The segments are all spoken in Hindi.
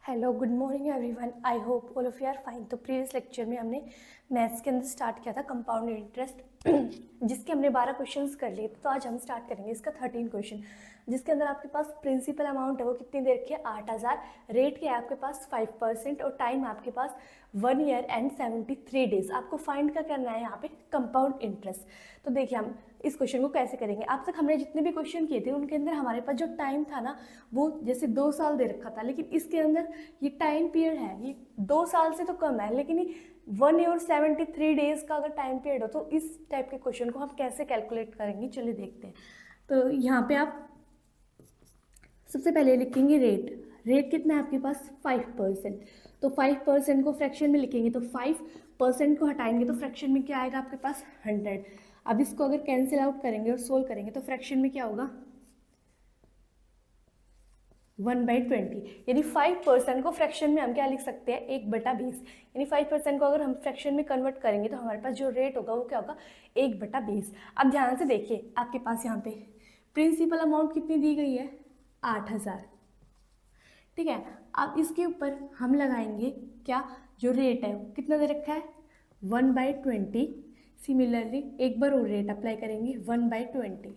Hello good morning everyone. I hope all of you are fine. तो प्रीवियस लेक्चर में हमने मैथ्स के अंदर स्टार्ट किया था कंपाउंड इंटरेस्ट जिसके हमने 12 क्वेश्चंस कर लिए। तो आज हम स्टार्ट करेंगे इसका 13 क्वेश्चन, जिसके अंदर आपके पास प्रिंसिपल अमाउंट है वो कितनी देर की है 8000, रेट क्या है आपके पास 5% और टाइम आपके पास 1 ईयर एंड 73 डेज। आपको फाइंड का करना है यहाँ पे कंपाउंड इंटरेस्ट। तो देखिए हम इस क्वेश्चन को कैसे करेंगे। अब तक हमने जितने भी क्वेश्चन किए थे उनके अंदर हमारे पास जो टाइम था ना वो जैसे 2 साल दे रखा था, लेकिन इसके अंदर ये टाइम पीरियड है ये 2 साल से तो कम है, लेकिन ये 1 ईयर 73 डेज का अगर टाइम पीरियड हो तो इस टाइप के क्वेश्चन को हम कैसे कैलकुलेट करेंगे चलिए देखते हैं। तो यहाँ पे आप सबसे पहले लिखेंगे रेट। रेट कितना है आपके पास 5%। तो 5% को फ्रैक्शन में लिखेंगे तो 5% को हटाएंगे तो फ्रैक्शन में क्या आएगा आपके पास 100। अब इसको अगर कैंसिल आउट करेंगे और सोल्व करेंगे तो फ्रैक्शन में क्या होगा 1/20। यानी 5% को फ्रैक्शन में हम क्या लिख सकते हैं 1/20। यानी 5% को अगर हम फ्रैक्शन में कन्वर्ट करेंगे तो हमारे पास जो रेट होगा वो क्या होगा 1/20। अब ध्यान से देखिए आपके पास यहाँ पे प्रिंसिपल अमाउंट कितनी दी गई है 8000, ठीक है। अब इसके ऊपर हम लगाएंगे क्या जो रेट है वो कितना दे रखा है 1/20। सिमिलरली एक बार और रेट अप्लाई करेंगे 1/20,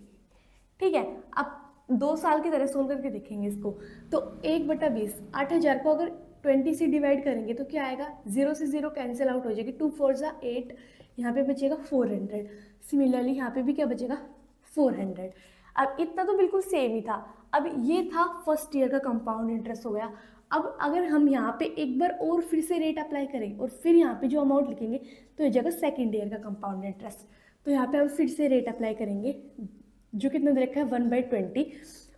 ठीक है। अब 2 साल की तरह सोल्व करके देखेंगे इसको। तो 1/20 8000 को अगर 20 से डिवाइड करेंगे तो क्या आएगा 0 से 0 कैंसिल आउट हो जाएगी, 2 4 जा 8, यहाँ पे बचेगा 400। सिमिलरली यहाँ पे भी क्या बचेगा 400। अब इतना तो बिल्कुल सेम ही था। अब ये था फर्स्ट ईयर का कंपाउंड इंटरेस्ट हो गया। अब अगर हम यहाँ पे एक बार और फिर से रेट अप्लाई करें और फिर यहाँ पे जो अमाउंट लिखेंगे तो ये जगह सेकेंड ईयर का कंपाउंड इंटरेस्ट। तो यहाँ पे हम फिर से रेट अप्लाई करेंगे जो कितना दे रखा है 1/20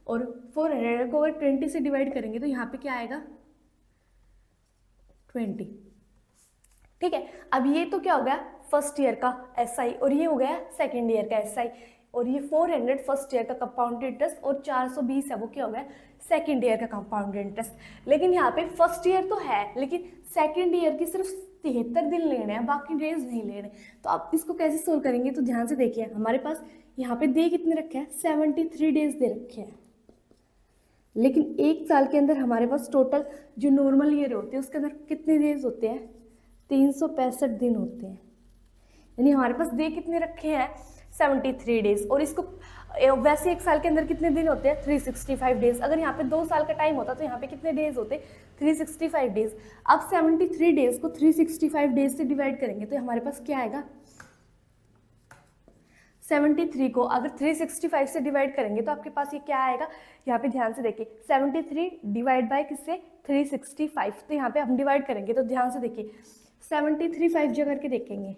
और 400 को अगर 20 से डिवाइड करेंगे तो यहाँ पे क्या आएगा 20, ठीक है। अब ये तो क्या हो गया फर्स्ट ईयर का एसआई और ये हो गया सेकेंड ईयर का एसआई। और ये 400 फर्स्ट ईयर का कंपाउंड इंटरेस्ट और 420 है वो क्या हो गया सेकेंड ईयर का कंपाउंड इंटरेस्ट। लेकिन यहाँ पे फर्स्ट ईयर तो है लेकिन सेकेंड ईयर की सिर्फ 73 दिन लेने हैं, बाकी डेज नहीं लेने। तो आप इसको कैसे सोल्व करेंगे तो ध्यान से देखिए हमारे पास यहाँ पे दे कितने रखे हैं 73 डेज दे रखे हैं, लेकिन एक साल के अंदर हमारे पास टोटल जो नॉर्मल ईयर होते हैं उसके अंदर कितने डेज होते हैं 365 दिन होते हैं। यानी हमारे पास दे कितने रखे हैं 73 डेज और इसको वैसे एक साल के अंदर कितने दिन होते हैं 365 डेज। अगर यहाँ पे 2 साल का टाइम होता तो यहाँ पे कितने डेज होते 365 डेज। अब 73 डेज को 365 डेज से डिवाइड करेंगे तो हमारे पास क्या आएगा 73 को अगर 365 से डिवाइड करेंगे तो आपके पास ये क्या आएगा। यहाँ पे ध्यान से देखिए 73 डिवाइड बाय किससे 365। तो यहाँ पे हम डिवाइड करेंगे तो ध्यान से देखिए 73 5 जगह करके देखेंगे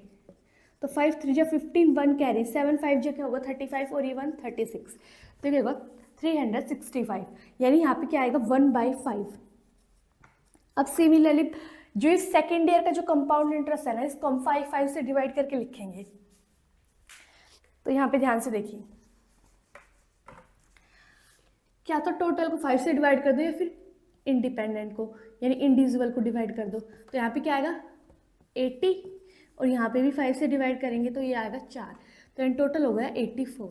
तो 5 3 जा 15 1 कैरी 7 5 जा क्या होगा 35 और ये 1 36। तो क्या होगा 365। यानी यहाँ पे क्या आएगा 1/5। अब सिमिलरली जो इस सेकेंड ईयर का जो कंपाउंड इंटरेस्ट है ना इसको हम 5 5 से डिवाइड करके लिखेंगे। तो यहाँ पे ध्यान से देखिए क्या तो टोटल को 5 से डिवाइड कर दो या फिर इंडिपेंडेंट को यानी इंडिविजुअल को डिवाइड कर दो। तो यहाँ पे क्या आएगा 80 और यहाँ पे भी 5 से डिवाइड करेंगे तो ये आएगा 4। तो इन टोटल हो गया 84।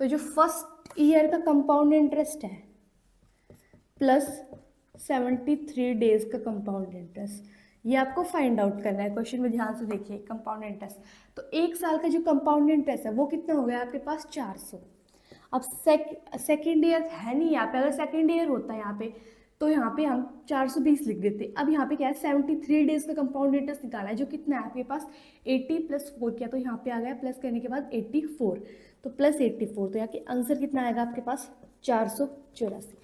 तो जो फर्स्ट ईयर का कंपाउंड इंटरेस्ट है प्लस 73 डेज का कंपाउंड इंटरेस्ट ये आपको फाइंड आउट करना है। क्वेश्चन में ध्यान से देखिए कंपाउंड इंटरेस्ट। तो एक साल का जो कंपाउंड इंटरेस्ट है वो कितना हो गया आपके पास 400। अब सेकेंड ईयर है नहीं यहाँ पे, अगर सेकेंड ईयर होता है यहाँ पे तो यहाँ पे हम 420 लिख देते। अब यहाँ पे क्या है 73 डेज का कंपाउंड इंटरेस्ट निकाला है जो कितना है आपके पास 80 + 4 किया तो यहाँ पे आ गया प्लस करने के बाद 84। तो प्लस 84 तो यहाँ के आंसर कितना आएगा आपके पास 484।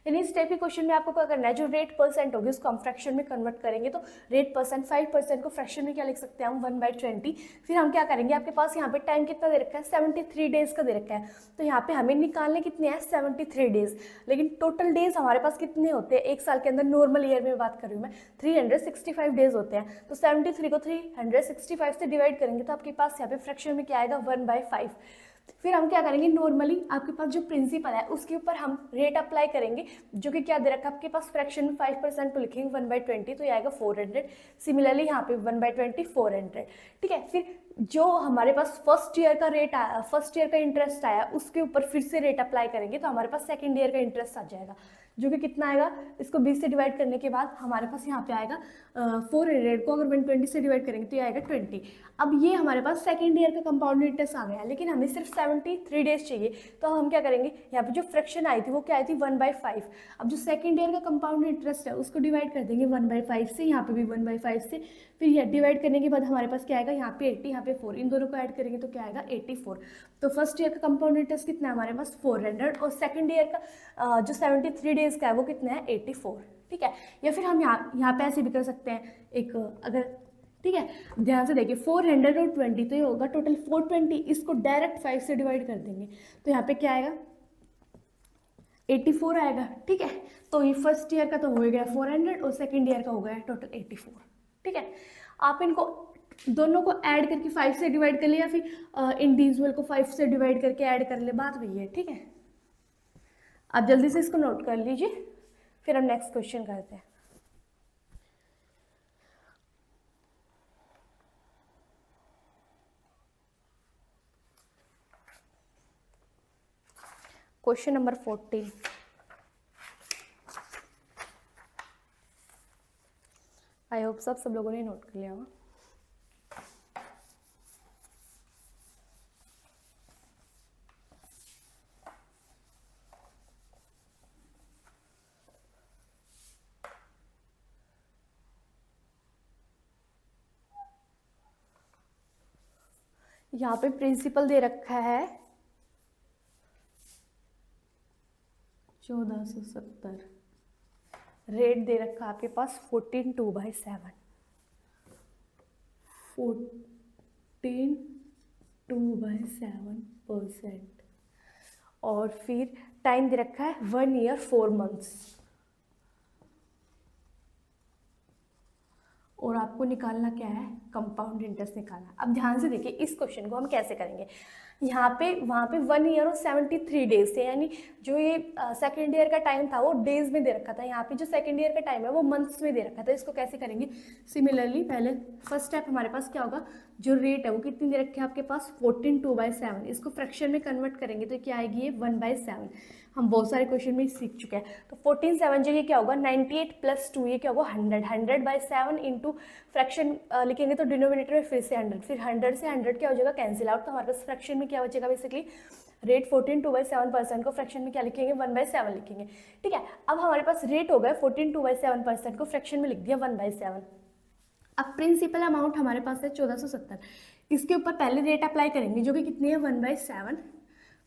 यानी इस टाइप के क्वेश्चन में आपको क्या करना है जो रेट परसेंट होगी उसको हम फ्रैक्शन में कन्वर्ट करेंगे। तो रेट परसेंट 5% को फ्रैक्शन में क्या लिख सकते हैं हम 1/20। फिर हम क्या करेंगे आपके पास यहाँ पे टाइम कितना दे रखा है 73 डेज का दे रखा है। तो यहाँ पे हमें निकालने कितने हैं 73 डेज, लेकिन टोटल डेज हमारे पास कितने होते हैं एक साल के अंदर नॉर्मल ईयर में बात कर रही हूँ मैं 365 डेज होते हैं। तो 73 को 365 से डिवाइड करेंगे तो आपके पास यहाँ पे फ्रैक्शन में क्या आएगा 1/5। फिर हम क्या करेंगे नॉर्मली आपके पास जो प्रिंसिपल है उसके ऊपर हम रेट अप्लाई करेंगे जो कि क्या दे रखा है आपके पास फ्रैक्शन में 5% तो लिखेंगे 1/20 तो ये आएगा 400। सिमिलरली यहाँ पे 1/20 400, ठीक है। फिर जो हमारे पास फर्स्ट ईयर का रेट आया फर्स्ट ईयर का इंटरेस्ट आया उसके ऊपर फिर से रेट अप्लाई करेंगे तो हमारे पास सेकेंड ईयर का इंटरेस्ट आ जाएगा। जो कि कितना आएगा, इसको 20 से डिवाइड करने के बाद हमारे पास यहाँ पे आएगा 400 को अगर 120 से डिवाइड करेंगे तो ये आएगा 20। अब ये हमारे पास सेकेंड ईयर का कंपाउंड इंटरेस्ट आ गया, लेकिन हमें सिर्फ 73 डेज चाहिए। तो हम क्या करेंगे, यहाँ पे जो फ्रैक्शन आई थी वो क्या आई थी 1/5। अब जो सेकेंड ईयर का कंपाउंड इंटरेस्ट है उसको डिवाइड कर देंगे 1/5 से, यहाँ पे भी 1/5 से, फिर यह डिवाइड करने के बाद हमारे पास क्या आएगा, यहाँ पे 80, यहाँ पे 4, इन दोनों को ऐड करेंगे तो क्या आएगा 84। तो फर्स्ट ईयर का कंपाउंड इंटरेस्ट कितना है हमारे पास 400, और सेकेंड ईयर का जो 73 डेज का है वो कितना है 84। ठीक है, या फिर हम यहाँ पे ऐसे भी कर सकते हैं एक, अगर ठीक है ध्यान से देखिए 400 और 20 तो ये होगा टोटल 420, इसको डायरेक्ट 5 से डिवाइड कर देंगे तो यहाँ पे क्या आएगा 84 आएगा। ठीक है, तो ये फर्स्ट ईयर का तो हो गया 400 और सेकेंड ईयर का हो गया टोटल 84। ठीक है, आप इनको दोनों को ऐड करके 5 से डिवाइड कर ले, या फिर इंडिविजुअल को 5 से डिवाइड करके ऐड कर ले, बात वही है। ठीक है, आप जल्दी से इसको नोट कर लीजिए, फिर हम नेक्स्ट क्वेश्चन करते हैं। क्वेश्चन नंबर 14, आई होप सब लोगों ने नोट कर लिया होगा। यहाँ पे प्रिंसिपल दे रखा है 1470, रेट दे रखा है आपके पास 14/2/7, 14/2/7%, और फिर टाइम दे रखा है 1 ईयर 4 मंथ्स, और आपको निकालना क्या है, कंपाउंड इंटरेस्ट निकालना। अब ध्यान से देखिए इस क्वेश्चन को हम कैसे करेंगे, यहाँ पे वहाँ पे 1 ईयर और 73 डेज थे, यानी जो ये सेकेंड ईयर का टाइम था वो डेज में दे रखा था, यहाँ पे जो सेकेंड ईयर का टाइम है वो मंथ्स में दे रखा था। इसको कैसे करेंगे, सिमिलरली पहले फर्स्ट स्टेप हमारे पास क्या होगा, जो रेट है वो कितनी दे रखी है आपके पास 14/2/7, इसको फ्रैक्शन में कन्वर्ट करेंगे तो क्या आएगी ये 1/7। हम बहुत सारे क्वेश्चन में सीख चुके हैं। तो 14/7 जगह क्या होगा 98 + 2 ये क्या होगा 100, 100/7 इंटू फ्रैक्शन लिखेंगे तो डिनोमिनेटर में फिर से 100, फिर 100 से 100 क्या हो जाएगा कैंसिल आउट, तो हमारे पास फ्रैक्शन में क्या बचेगा बेसिकली रेट 14/2/7% को फ्रैक्शन में क्या लिखेंगे 1/7 लिखेंगे। ठीक है, अब हमारे पास रेट हो गया 14/2/7% को फ्रैक्शन में लिख दिया 1/7। अब प्रिंसिपल अमाउंट हमारे पास है 1470, इसके ऊपर पहले रेट अप्लाई करेंगे जो कि कितनी है 1/7,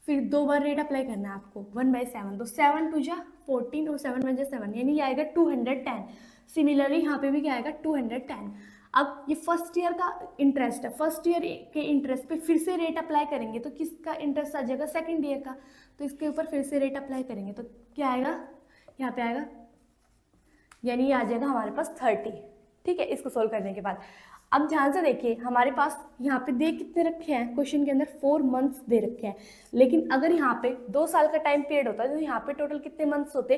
फिर 2 बार रेट अप्लाई करना है आपको 1/7, तो 7 2 जा 14 और 7 1 जा 7, यानी ये आएगा 210। सिमिलरली यहाँ पे भी क्या आएगा 210। अब ये फर्स्ट ईयर का इंटरेस्ट है, फर्स्ट ईयर के इंटरेस्ट पे फिर से रेट अप्लाई करेंगे तो किसका इंटरेस्ट आ जाएगा सेकेंड ईयर का, तो इसके ऊपर फिर से रेट अप्लाई करेंगे तो क्या आएगा यहाँ पे आएगा, यानी ये आ जाएगा हमारे पास 30। ठीक है, इसको सोल्व करने के बाद अब ध्यान से देखिए हमारे पास यहाँ पे दे कितने रखे हैं क्वेश्चन के अंदर 4 मंथ्स दे रखे हैं, लेकिन अगर यहाँ पे 2 साल का टाइम पीरियड होता है तो यहाँ पे टोटल कितने मंथ्स होते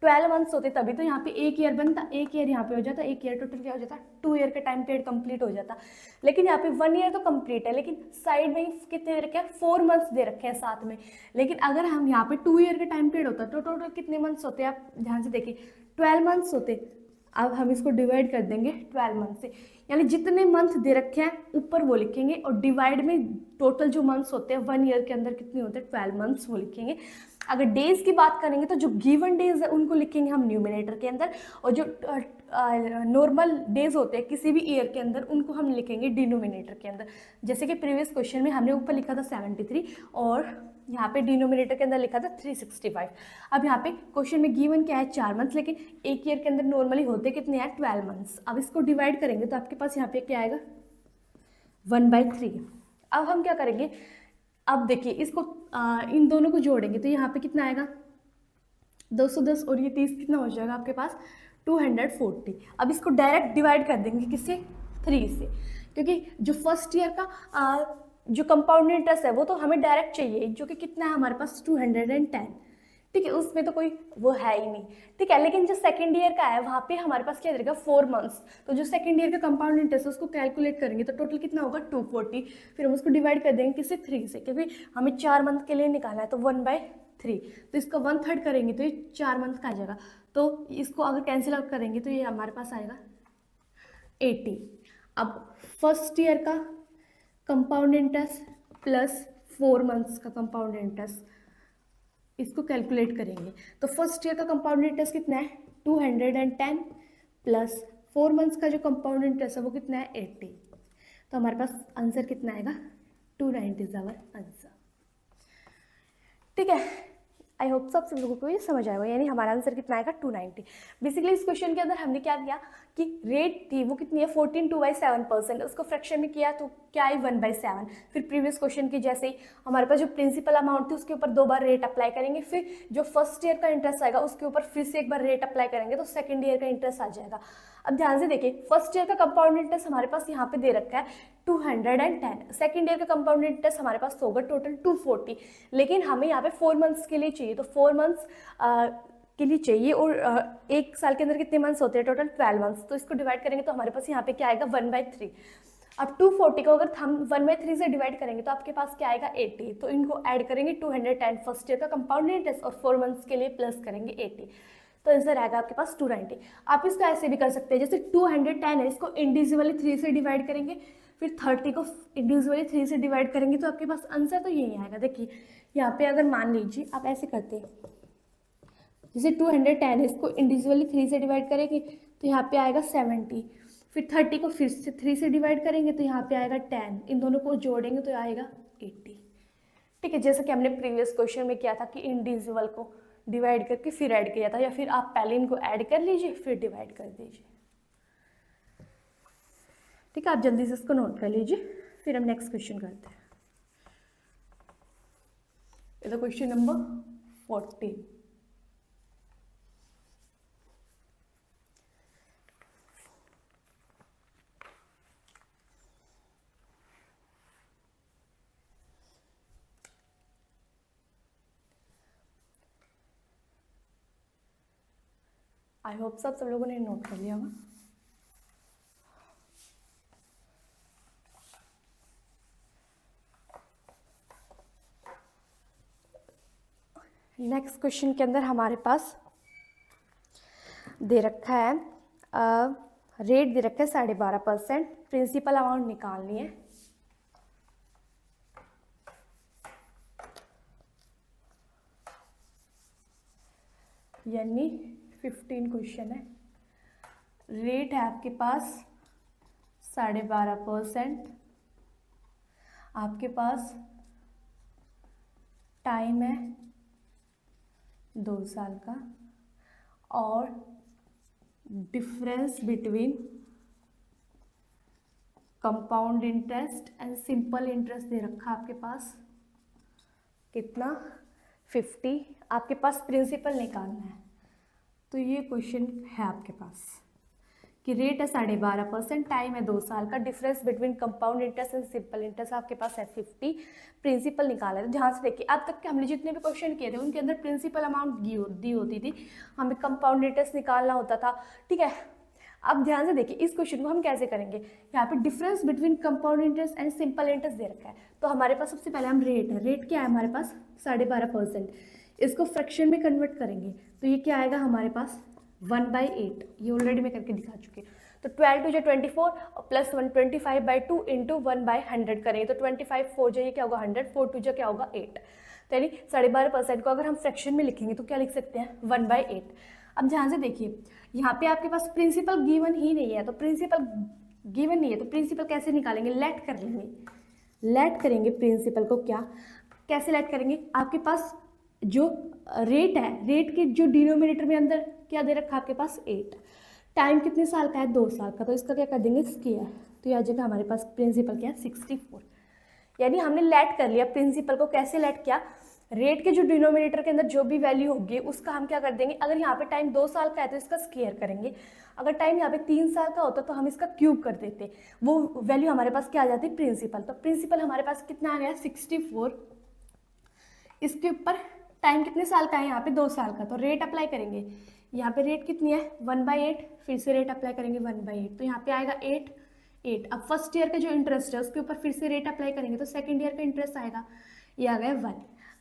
12 मंथ्स होते, तभी तो यहाँ पे 1 ईयर बनता, 1 ईयर यहाँ पे हो जाता, 1 ईयर टोटल क्या हो जाता 2 ईयर का टाइम पीरियड कंप्लीट हो जाता। लेकिन यहाँ पे 1 ईयर तो कंप्लीट है, लेकिन साइड में कितने दे रखे हैं 4 मंथ्स दे रखे हैं साथ में, लेकिन अगर हम यहाँ पे 2 ईयर का टाइम पीरियड होता तो टोटल कितने मंथ्स होते हैं आप ध्यान से देखिए 12 मंथ्स होते। अब हम इसको डिवाइड कर देंगे 12 मंथ से, यानी जितने मंथ दे रखे हैं ऊपर वो लिखेंगे और डिवाइड में टोटल जो मंथ्स होते हैं 1 ईयर के अंदर कितने होते हैं 12 मंथ्स वो लिखेंगे। अगर डेज की बात करेंगे तो जो गिवन डेज है उनको लिखेंगे हम न्यूमिनेटर के अंदर, और जो नॉर्मल डेज होते हैं किसी भी ईयर के अंदर उनको हम लिखेंगे डिनोमिनेटर के अंदर। जैसे कि प्रीवियस क्वेश्चन में हमने ऊपर लिखा था 73 और यहाँ पे डिनोमिनेटर के अंदर लिखा था 365। अब यहाँ पे क्वेश्चन में गिवन क्या है 4 मंथ्स, लेकिन एक ईयर के अंदर नॉर्मली होते कितने हैं 12 मंथ्स। अब इसको डिवाइड करेंगे तो आपके पास यहाँ पे क्या आएगा 1/3। अब हम क्या करेंगे, अब देखिए इसको इन दोनों को जोड़ेंगे तो यहाँ पे कितना आएगा 210 और ये 30 कितना हो जाएगा आपके पास 240। अब इसको डायरेक्ट डिवाइड कर देंगे किससे 3 से, क्योंकि जो फर्स्ट ईयर का जो कंपाउंड इंटरेस्ट है वो तो हमें डायरेक्ट चाहिए, जो कि कितना है हमारे पास 210। ठीक है, उसमें तो कोई वो है ही नहीं। ठीक है, लेकिन जो सेकंड ईयर का है वहाँ पे हमारे पास क्या रहेगा 4 मंथ्स, तो जो सेकंड ईयर का कंपाउंड इंटरेस्ट है उसको कैलकुलेट करेंगे तो टोटल कितना होगा 240, फिर हम उसको डिवाइड कर देंगे किससे 3 से, क्योंकि हमें 4 मंथ के लिए निकालना है तो 1/3 3, तो इसका 1/3 करेंगे तो ये 4 मंथ का आ जाएगा। तो इसको अगर कैंसिल आउट करेंगे तो ये हमारे पास आएगा 80। अब फर्स्ट ईयर का कंपाउंड इंटरेस्ट प्लस 4 मंथ्स का कंपाउंड इंटरेस्ट, इसको कैलकुलेट करेंगे। तो फर्स्ट ईयर का कंपाउंड इंटरेस्ट कितना है 210 प्लस 4 मंथ्स का जो कंपाउंड इंटरेस्ट है वो कितना है 80। तो हमारे पास आंसर कितना आएगा 290 इज आवर आंसर। ठीक है, आई होप सब लोगों को ये समझ आएगा, यानी हमारा आंसर कितना आएगा 290। बेसिकली इस क्वेश्चन के अंदर हमने क्या किया कि रेट थी वो कितनी है 14/2/7%, उसको फ्रैक्शन में किया तो क्या आई 1/7। फिर प्रीवियस क्वेश्चन की जैसे ही हमारे पास जो प्रिंसिपल अमाउंट थी उसके ऊपर 2 बार रेट अप्लाई करेंगे, फिर जो फर्स्ट ईयर का इंटरेस्ट आएगा उसके ऊपर फिर से एक बार रेट अप्लाई करेंगे तो सेकेंड ईयर का इंटरेस्ट आ जाएगा। अब ध्यान से देखिए, फर्स्ट ईयर का कंपाउंड इंटरेस्ट हमारे पास यहाँ पे दे रखा है 210, सेकेंड ईयर का कंपाउंड इंटरेस्ट हमारे पास होगा टोटल 240, लेकिन हमें यहाँ पे 4 मंथ्स के लिए चाहिए, तो 4 मंथ्स के लिए चाहिए और एक साल के अंदर कितने मंथ्स होते हैं टोटल 12 मंथ्स, तो इसको डिवाइड करेंगे तो हमारे पास यहाँ पे क्या आएगा 1/3। अब 240 को अगर हम 1/3 से डिवाइड करेंगे तो आपके पास क्या आएगा 80, तो इनको ऐड करेंगे 210 फर्स्ट ईयर का कंपाउंड इंटरेस्ट और 4 मंथ्स के लिए प्लस करेंगे 80, तो आंसर आएगा आपके पास 290। आप इसको ऐसे भी कर सकते हैं, जैसे 210 है इसको इंडिविजुअली 3 से डिवाइड करेंगे, फिर 30 को इंडिविजुअली 3 से डिवाइड करेंगे तो आपके पास आंसर तो यही आएगा। देखिए यहाँ पे अगर मान लीजिए आप ऐसे करते हैं, जैसे 210 है इसको इंडिविजुअली 3 से डिवाइड करेंगे तो यहाँ पे आएगा 70, फिर 30 को फिर से 3 से डिवाइड करेंगे तो यहाँ पे आएगा 10, इन दोनों को जोड़ेंगे तो आएगा 80। ठीक है, जैसा कि हमने प्रीवियस क्वेश्चन में किया था कि इंडिविजुअल को डिवाइड करके फिर ऐड किया था, या फिर आप पहले इनको ऐड कर लीजिए फिर डिवाइड कर दीजिए। ठीक है, आप जल्दी से इसको नोट कर लीजिए, फिर हम नेक्स्ट क्वेश्चन करते हैं। ये क्वेश्चन नंबर 14। आई होप सब लोगों ने नोट कर लिया होगा। नेक्स्ट क्वेश्चन के अंदर हमारे पास दे रखा है रेट दे रखा है 12.5%, प्रिंसिपल अमाउंट निकालनी है। यानी 15 क्वेश्चन है, रेट है आपके पास 12.5%, आपके पास टाइम है 2 साल का, और difference between compound interest and simple interest दे रखा आपके पास कितना 50, आपके पास प्रिंसिपल निकालना है। तो ये क्वेश्चन है आपके पास कि रेट है 12.5%, टाइम है 2 साल का, difference between compound interest and simple interest आपके पास है 50, प्रिंसिपल निकाला है। तो ध्यान से देखिए, अब तक के हमने जितने भी क्वेश्चन किए थे उनके अंदर प्रिंसिपल अमाउंट दी होती थी, हमें कंपाउंड इंटरेस्ट निकालना होता था। ठीक है, अब ध्यान से देखिए इस क्वेश्चन को हम कैसे करेंगे। यहाँ पे difference between compound interest and simple interest दे रखा है, तो हमारे पास सबसे पहले हम रेट क्या है हमारे पास 12.5%, इसको फ्रैक्शन में कन्वर्ट करेंगे तो ये क्या आएगा हमारे पास 1/8, ये ऑलरेडी मैं करके दिखा चुकी हूँ। तो 12 2 24 और प्लस 125/2 इंटू 1/100 करेंगे तो 25 4 जो ये क्या होगा 100, 4 2 जो क्या होगा 8, तो यानी 12.5% को अगर हम फ्रैक्शन में लिखेंगे तो क्या लिख सकते हैं 1/8। अब ध्यान से देखिए, यहाँ पे आपके पास प्रिंसिपल गिवन ही नहीं है, तो प्रिंसिपल गिवन नहीं है तो प्रिंसिपल कैसे निकालेंगे, लेट कर लेंगे, लेट करेंगे प्रिंसिपल को। क्या कैसे लेट करेंगे, आपके पास जो रेट है, रेट के जो डिनोमिनेटर में अंदर क्या दे रखा है आपके पास 8, टाइम कितने साल का है 2 साल का, तो इसका क्या कर देंगे स्क्वायर, तो यह आ जाएगा हमारे पास प्रिंसिपल क्या है 64। यानी हमने लेट कर लिया प्रिंसिपल को, कैसे लेट किया, रेट के जो डिनोमिनेटर के अंदर जो भी वैल्यू होगी उसका हम क्या कर देंगे, अगर यहाँ पे टाइम 2 साल का है तो इसका स्क्वायर करेंगे, अगर टाइम यहाँ पे 3 साल का होता तो हम इसका क्यूब कर देते, वो वैल्यू हमारे पास क्या आ जाती प्रिंसिपल। तो प्रिंसिपल हमारे पास कितना आ गया 64, इसके ऊपर टाइम कितने साल का है यहाँ पे 2 साल का, तो रेट अप्लाई करेंगे, यहाँ पे रेट कितनी है 1/8, फिर से रेट अप्लाई करेंगे 1/8, तो यहाँ पे आएगा 8। अब फर्स्ट ईयर का जो इंटरेस्ट है उसके ऊपर फिर से रेट अप्लाई करेंगे तो सेकंड ईयर का इंटरेस्ट आएगा, ये आ गया 1।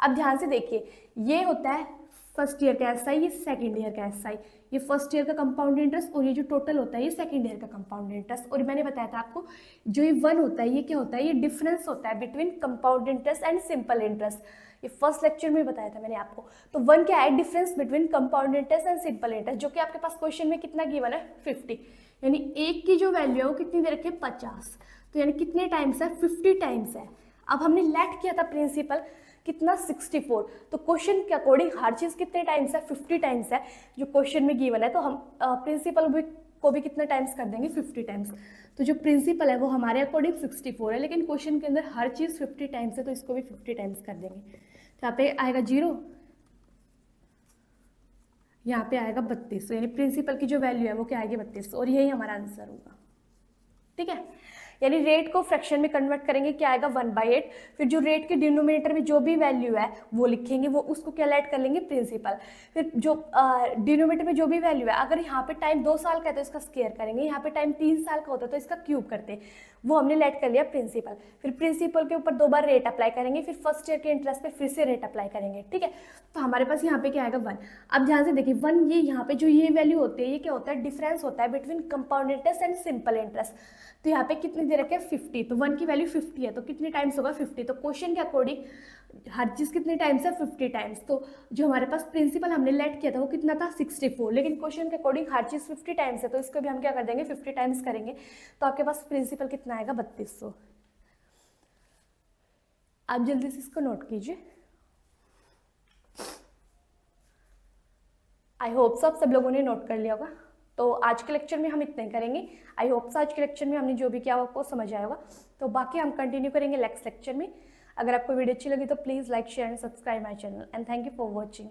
अब ध्यान से देखिए, ये होता है फर्स्ट ईयर का एसआई, ये सेकंड ईयर का एसआई, ये फर्स्ट ईयर का कंपाउंड इंटरेस्ट, और ये जो टोटल होता है ये सेकंड ईयर का कंपाउंड इंटरेस्ट। और मैंने बताया था आपको जो ये 1 होता है ये क्या होता है, ये डिफरेंस होता है between compound interest and simple interest. ये फर्स्ट लेक्चर में बताया था मैंने आपको। तो 1 क्या है, difference between compound interest and simple interest, जो कि आपके पास क्वेश्चन में कितना गिवन है 50, यानी एक की जो वैल्यू है वो कितनी दे रखी है 50, तो यानी कितने टाइम्स है 50 टाइम्स है। अब हमने लेट किया था प्रिंसिपल कितना 64, तो क्वेश्चन के अकॉर्डिंग हर चीज़ कितने टाइम्स है 50 टाइम्स है जो क्वेश्चन में गिवन है, तो हम प्रिंसिपल को भी कितने टाइम्स कर देंगे 50 टाइम्स। तो जो प्रिंसिपल है वो हमारे अकॉर्डिंग 64 है, लेकिन क्वेश्चन के अंदर हर चीज़ 50 टाइम्स है, तो इसको भी 50 टाइम्स कर देंगे। तो यहाँ पे आएगा 0, यहाँ पे आएगा 32, यानी प्रिंसिपल की जो वैल्यू है वो क्या आएगी 32, और यही हमारा आंसर होगा। ठीक है, यानी रेट को फ्रैक्शन में कन्वर्ट करेंगे, क्या आएगा 1/8। फिर जो रेट के डिनोमिनेटर में जो भी वैल्यू है वो लिखेंगे, वो उसको क्या ऐड कर लेंगे प्रिंसिपल। फिर जो डिनोमिनेटर में जो भी वैल्यू है, अगर यहाँ पे टाइम 2 साल का है तो इसका स्क्वायर करेंगे, यहाँ पे टाइम 3 साल का होता है तो इसका क्यूब करते, वो हमने लेट कर लिया प्रिंसिपल। फिर प्रिंसिपल के ऊपर 2 बार रेट अप्लाई करेंगे, फिर फर्स्ट ईयर के इंटरेस्ट पे फिर से रेट अप्लाई करेंगे। ठीक है, तो हमारे पास यहाँ पे क्या आएगा 1। अब ध्यान से देखिए 1, ये यहाँ पे जो ये वैल्यू होती है ये क्या होता है, डिफरेंस होता है between compound interest and simple interest. तो यहाँ पे कितनी दे रखे हैं 50, तो 1 की वैल्यू 50 है, तो कितने टाइम्स होगा 50, तो क्वेश्चन के अकॉर्डिंग हर चीज़ कितने टाइम्स है 50 टाइम्स। तो जो हमारे पास प्रिंसिपल हमने लेट किया था वो कितना था 64, लेकिन क्वेश्चन के अकॉर्डिंग हर चीज़ 50 टाइम्स है, तो इसको भी हम क्या कर देंगे 50 टाइम्स करेंगे, तो आपके पास प्रिंसिपल कितना आएगा 3200। आप जल्दी से इसको नोट कीजिए। आई होप सब लोगों ने नोट कर लिया होगा। तो आज के लेक्चर में हम इतना ही करेंगे। आई होप सो आज के लेक्चर में हमने जो भी किया आपको समझ आया होगा। तो बाकी हम कंटिन्यू करेंगे नेक्स्ट लेक्चर में। अगर आपको वीडियो अच्छी लगी तो please like share and subscribe my channel, and thank you for watching.